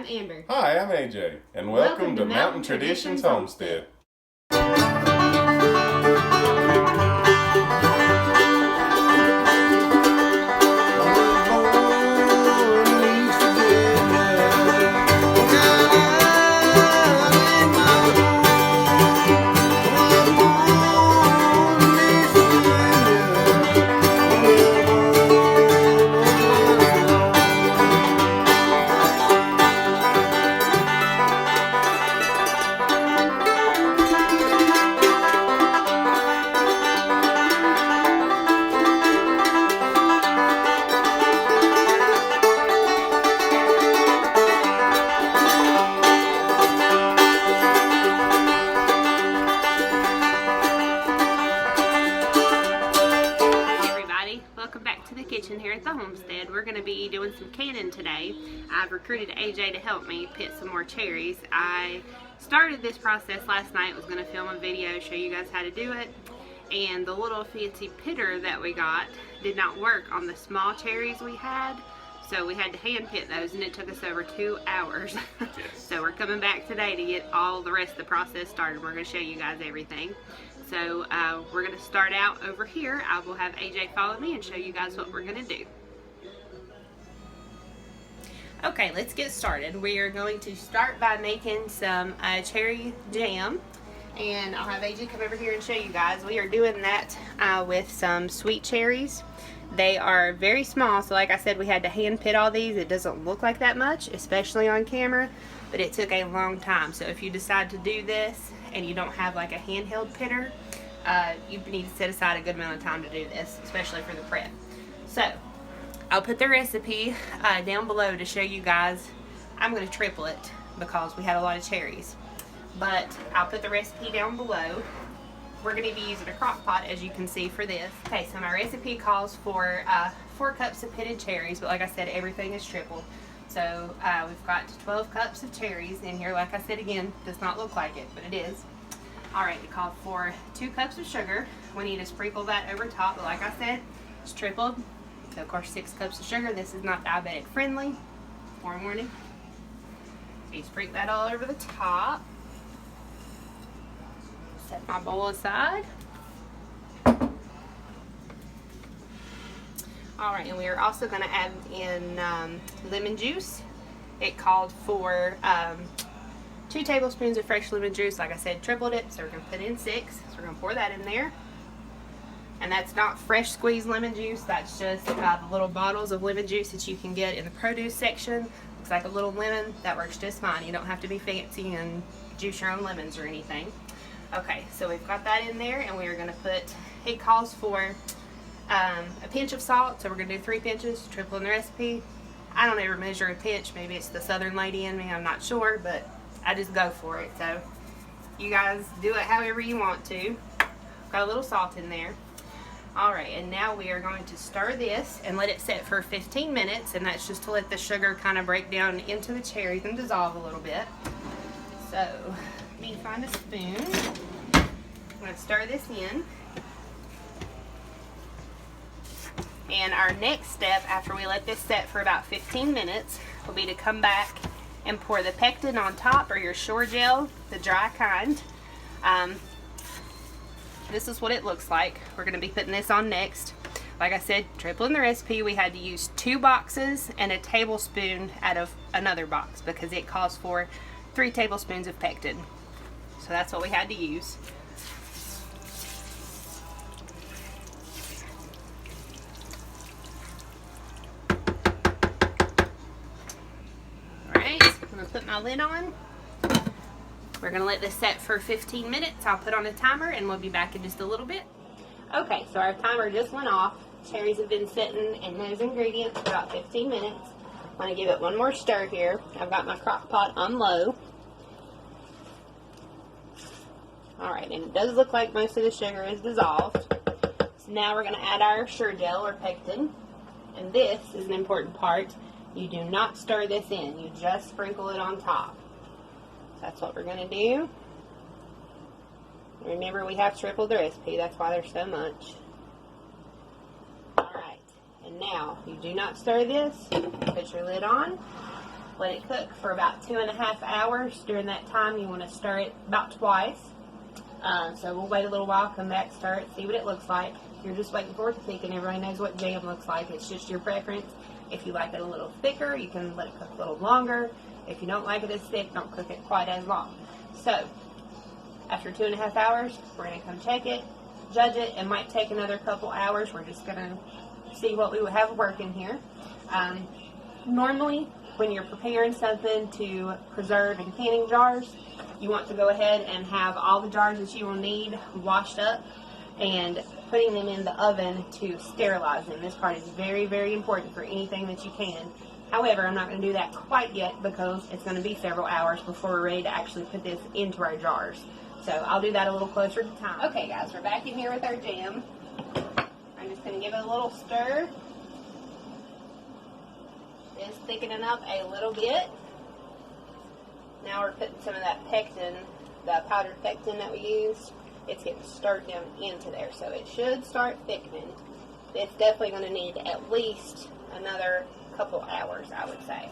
I'm Amber. Hi, I'm AJ, and welcome to Mountain Traditions Homestead. Welcome back to the kitchen here at the homestead. We're going to be doing some canning today. I've recruited AJ to help me pit some more cherries. I started this process last night, was going to film a video, show you guys how to do it, and the little fancy pitter that we got did not work on the small cherries we had, so we had to hand pit those, and it took us over 2 hours. So we're coming back today to get all the rest of the process started. We're going to show you guys everything. So we're going to start out over here. I will have AJ follow me and show you guys what we're going to do. Okay, let's get started. We are going to start by making some cherry jam. And I'll have AJ come over here and show you guys. We are doing that with some sweet cherries. They are very small, so like I said, we had to hand pit all these. It doesn't look like that much, especially on camera, but it took a long time. So if you decide to do this and you don't have like a handheld pitter, you need to set aside a good amount of time to do this, especially for the prep. So I'll put the recipe down below to show you guys. I'm going to triple it because we had a lot of cherries, but I'll put the recipe down below. We're going to be using a crock pot, as you can see, for this. Okay, so my recipe calls for 4 cups of pitted cherries, but like I said, everything is tripled. So we've got 12 cups of cherries in here. Like I said again, does not look like it, but it is. Alright, it called for 2 cups of sugar. We need to sprinkle that over top, but like I said, it's tripled. So of course 6 cups of sugar. This is not diabetic friendly. Warning. So you sprinkle that all over the top. Set my bowl aside. Alright, and we are also going to add in lemon juice. It called for 2 tablespoons of fresh lemon juice. Like I said, tripled it, so we're going to put in 6. So we're going to pour that in there. And that's not fresh squeezed lemon juice. That's just the little bottles of lemon juice that you can get in the produce section. Looks like a little lemon. That works just fine. You don't have to be fancy and juice your own lemons or anything. Okay, so we've got that in there, and we are going to put, it calls for a pinch of salt, so we're going to do 3 pinches, tripling the recipe. I don't ever measure a pinch. Maybe it's the southern lady in me, I'm not sure, but I just go for it. So you guys do it however you want to. Got a little salt in there. Alright, and now we are going to stir this and let it set for 15 minutes, and that's just to let the sugar kind of break down into the cherries and dissolve a little bit. So let me find a spoon. I'm going to stir this in. And our next step, after we let this set for about 15 minutes, will be to come back and pour the pectin on top, or your Sure-Jell, the dry kind. This is what it looks like. We're going to be putting this on next. Like I said, tripling the recipe, we had to use 2 boxes and a tablespoon out of another box because it calls for 3 tablespoons of pectin. So that's what we had to use. Put my lid on. We're going to let this set for 15 minutes. I'll put on a timer and we'll be back in just a little bit. Okay, so our timer just went off. Cherries have been sitting in those ingredients for about 15 minutes. I'm going to give it one more stir here. I've got my crock pot on low. Alright, and it does look like most of the sugar is dissolved. So now we're going to add our Sure-Jell or pectin. And this is an important part. You do not stir this in. You just sprinkle it on top. So that's what we're going to do. Remember, we have tripled the recipe. That's why there's so much. Alright. And now, you do not stir this. Put your lid on. let it cook for about 2.5 hours. During that time, you want to stir it about twice. So we'll wait a little while, come back, stir it, see what it looks like. You're just waiting for it to thicken. Everybody knows what jam looks like. It's just your preference. If you like it a little thicker, you can let it cook a little longer. If you don't like it as thick, don't cook it quite as long. So, after 2.5 hours, we're going to come check it, judge it. It might take another couple hours. We're just going to see what we would have working here. Normally, when you're preparing something to preserve in canning jars, you want to go ahead and have all the jars that you will need washed up and putting them in the oven to sterilize them. This part is very, very important for anything that you can. However, I'm not going to do that quite yet because it's going to be several hours before we're ready to actually put this into our jars. So I'll do that a little closer to time. Okay guys, we're back in here with our jam. I'm just going to give it a little stir. It's thickening up a little bit. Now we're putting some of that pectin, the powdered pectin that we used. It's getting stirred down into there, so it should start thickening. It's definitely going to need at least another couple hours, I would say.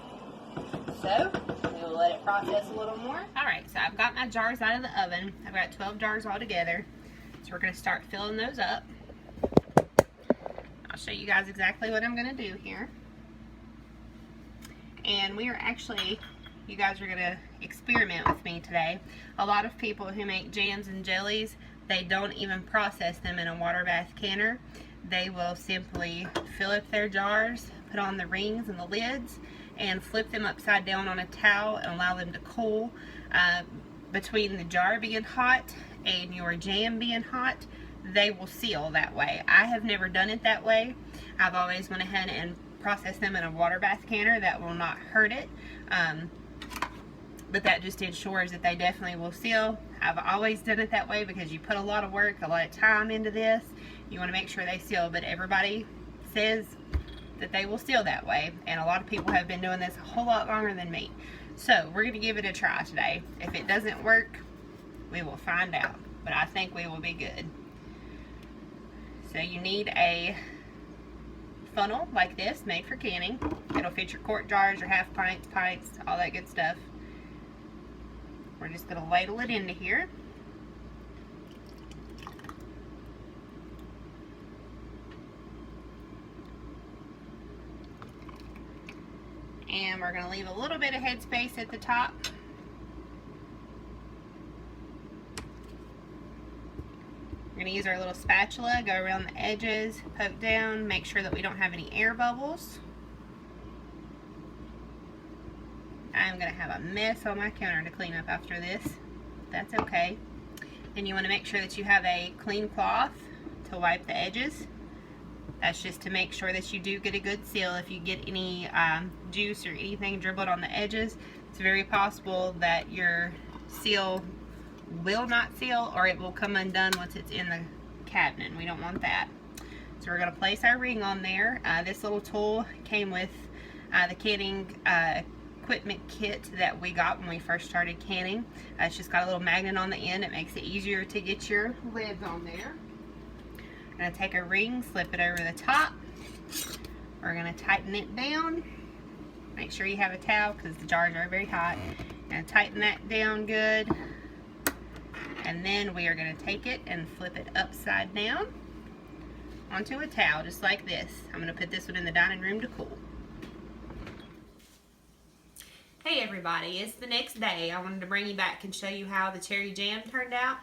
So, we'll let it process a little more. Alright, so I've got my jars out of the oven. I've got 12 jars all together. So we're going to start filling those up. I'll show you guys exactly what I'm going to do here. And we are actually, you guys are going to experiment with me today. A lot of people who make jams and jellies, they don't even process them in a water bath canner. They will simply fill up their jars, put on the rings and the lids, and flip them upside down on a towel and allow them to cool. Between the jar being hot and your jam being hot, they will seal that way. I have never done it that way. I've always went ahead and processed them in a water bath canner. That will not hurt it. But that just ensures that they definitely will seal. I've always done it that way because you put a lot of work, a lot of time into this. You want to make sure they seal, but everybody says that they will seal that way, and a lot of people have been doing this a whole lot longer than me. So we're going to give it a try today. If it doesn't work, we will find out, but I think we will be good. So you need a funnel like this made for canning. It'll fit your quart jars, your half pints, pints, all that good stuff. We're just going to ladle it into here. And we're going to leave a little bit of headspace at the top. We're going to use our little spatula, go around the edges, poke down, make sure that we don't have any air bubbles. I'm going to have a mess on my counter to clean up after this. That's okay. And you want to make sure that you have a clean cloth to wipe the edges. That's just to make sure that you do get a good seal. If you get any juice or anything dribbled on the edges, it's very possible that your seal will not seal or it will come undone once it's in the cabinet, and we don't want that. So we're going to place our ring on there. This little tool came with the canning equipment kit that we got when we first started canning. It's just got a little magnet on the end. It makes it easier to get your lids on there. I'm going to take a ring, slip it over the top. We're going to tighten it down. Make sure you have a towel because the jars are very hot. And tighten that down good. And then we are going to take it and flip it upside down onto a towel just like this. I'm going to put this one in the dining room to cool. Hey everybody, it's the next day. I wanted to bring you back and show you how the cherry jam turned out.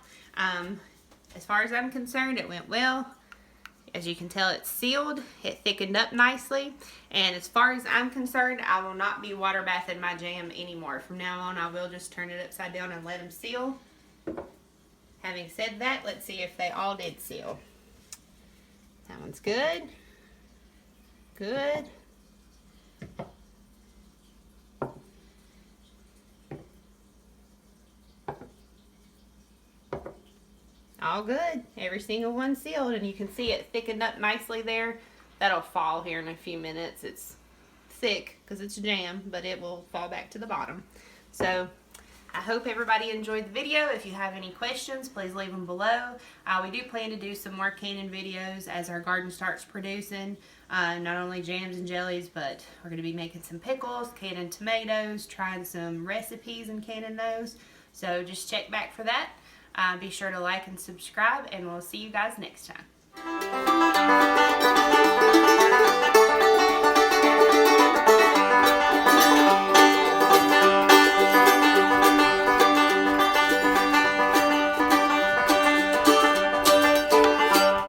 As far as I'm concerned, it went well. As you can tell, it's sealed. It thickened up nicely. And as far as I'm concerned, I will not be water bathing my jam anymore. From now on, I will just turn it upside down and let them seal. Having said that, let's see if they all did seal. That one's good. Good. All good. Every single one sealed, and you can see it thickened up nicely there. That'll fall here in a few minutes. It's thick because it's jam, but it will fall back to the bottom. So I hope everybody enjoyed the video. If you have any questions, please leave them below. We do plan to do some more canning videos as our garden starts producing. Not only jams and jellies, but we're going to be making some pickles, canning tomatoes, trying some recipes and canning those. So just check back for that. Be sure to like and subscribe, and we'll see you guys next time.